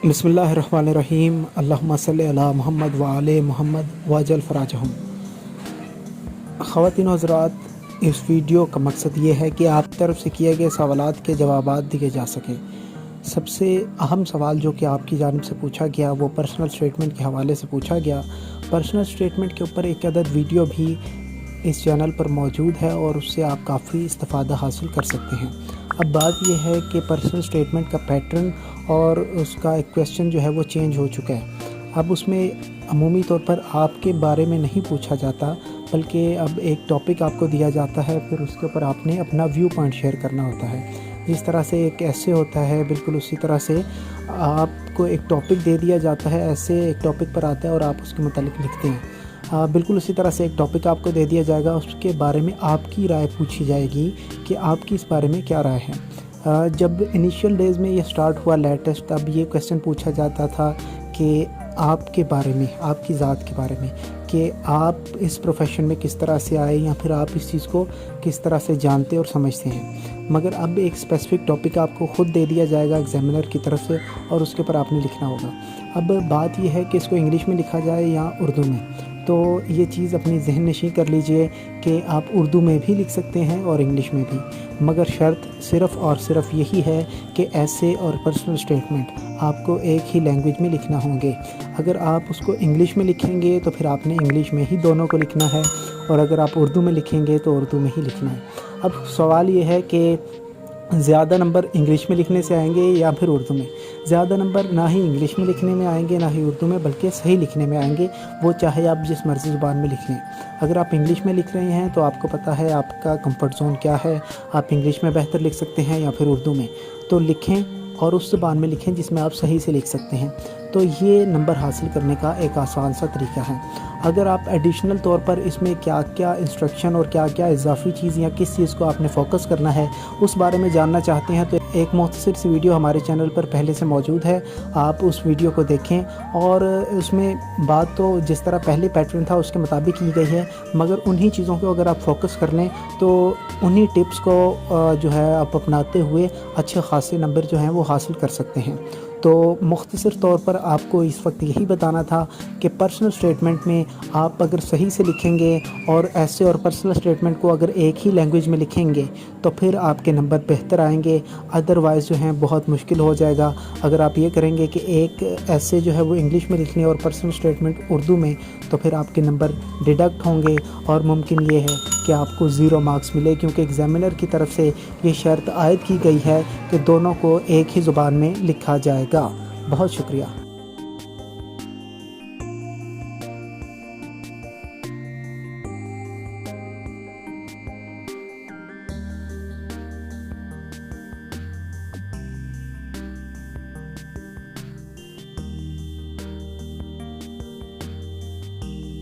बिस्मिल्लाहिर्रहमानिर्रहीम। अल्लाहुम्मा सल्लि अला मुहम्मद व आले मुहम्मद वाजल फराजहुम। ख़वातीन व हज़रात, इस वीडियो का मकसद ये है कि आप तरफ से किए गए सवालात के जवाबात दिए जा सकें। सबसे अहम सवाल जो कि आपकी जानिब से पूछा गया वो पर्सनल स्टेटमेंट के हवाले से पूछा गया। पर्सनल स्टेटमेंट के ऊपर एक अदद वीडियो भी इस चैनल पर मौजूद है और उससे आप काफ़ी इस्तिफ़ादा हासिल कर सकते हैं। अब बात यह है कि पर्सनल स्टेटमेंट का पैटर्न और उसका एक क्वेश्चन जो है वो चेंज हो चुका है। अब उसमें अमूमी तौर पर आपके बारे में नहीं पूछा जाता, बल्कि अब एक टॉपिक आपको दिया जाता है, फिर उसके ऊपर आपने अपना व्यू पॉइंट शेयर करना होता है। जिस तरह से एक ऐसे होता है, बिल्कुल उसी तरह से आपको एक टॉपिक दे दिया जाता है, ऐसे एक टॉपिक पर आता है और आप उसके मुतालिक लिखते हैं। बिल्कुल उसी तरह से एक टॉपिक आपको दे दिया जाएगा, उसके बारे में आपकी राय पूछी जाएगी कि आपकी इस बारे में क्या राय है। जब इनिशियल डेज़ में ये स्टार्ट हुआ लेटेस्ट, तब ये क्वेश्चन पूछा जाता था कि आपके बारे में, आपकी ज़ात के बारे में, कि आप इस प्रोफेशन में किस तरह से आए या फिर आप इस चीज़ को किस तरह से जानते और समझते हैं। मगर अब एक स्पेसिफ़िक टॉपिक आपको ख़ुद दे दिया जाएगा एग्ज़ामिनर की तरफ से और उसके ऊपर आपने लिखना होगा। अब बात यह है कि इसको इंग्लिश में लिखा जाए या उर्दू में, तो ये चीज़ अपनी ज़हन नशीं कर लीजिए कि आप उर्दू में भी लिख सकते हैं और इंग्लिश में भी, मगर शर्त सिर्फ़ और सिर्फ यही है कि ऐसे और पर्सनल स्टेटमेंट आपको एक ही लैंग्वेज में लिखना होंगे। अगर आप उसको इंग्लिश में लिखेंगे तो फिर आपने इंग्लिश में ही दोनों को लिखना है, और अगर आप उर्दू में लिखेंगे तो उर्दू में ही लिखना है। अब सवाल ये है कि ज़्यादा नंबर इंग्लिश में लिखने से आएंगे या फिर उर्दू में। ज़्यादा नंबर ना ही इंग्लिश में लिखने में आएंगे ना ही उर्दू में, बल्कि सही लिखने में आएंगे, वो चाहे आप जिस मर्ज़ी ज़ुबान में लिख लें। अगर आप इंग्लिश में लिख रहे हैं तो आपको पता है आपका कंफर्ट जोन क्या है, आप इंग्लिश में बेहतर लिख सकते हैं या फिर उर्दू में, तो लिखें और उस ज़ुबान में लिखें जिसमें आप सही से लिख सकते हैं। तो ये नंबर हासिल करने का एक आसान सा तरीका है। अगर आप एडिशनल तौर पर इसमें क्या क्या इंस्ट्रक्शन और क्या क्या इजाफी चीज़ या किस चीज़ को आपने फोकस करना है उस बारे में जानना चाहते हैं, तो एक मुख्तसर सी वीडियो हमारे चैनल पर पहले से मौजूद है, आप उस वीडियो को देखें। और उसमें बात तो जिस तरह पहले पैटर्न था उसके मुताबिक की गई है, मगर उन्हीं चीज़ों को अगर आप फोकस कर लें तो उन्हीं टिप्स को जो है आप अपनाते हुए अच्छे खासे नंबर जो हैं वो हासिल कर सकते हैं। तो मुख्तसर तौर पर आपको इस वक्त यही बताना था कि पर्सनल स्टेटमेंट में आप अगर सही से लिखेंगे और ऐसे और पर्सनल स्टेटमेंट को अगर एक ही लैंग्वेज में लिखेंगे तो फिर आपके नंबर बेहतर आएंगे, अदरवाइज़ जो है बहुत मुश्किल हो जाएगा। अगर आप ये करेंगे कि एक ऐसे जो है वो इंग्लिश में लिखने और पर्सनल स्टेटमेंट उर्दू में, तो फिर आपके नंबर डिडक्ट होंगे और मुमकिन ये है कि आपको 0 मार्क्स मिले, क्योंकि एग्ज़ामिनर की तरफ से ये शर्त आयद की गई है कि दोनों को एक ही ज़ुबान में लिखा जाएगा। बहुत शुक्रिया।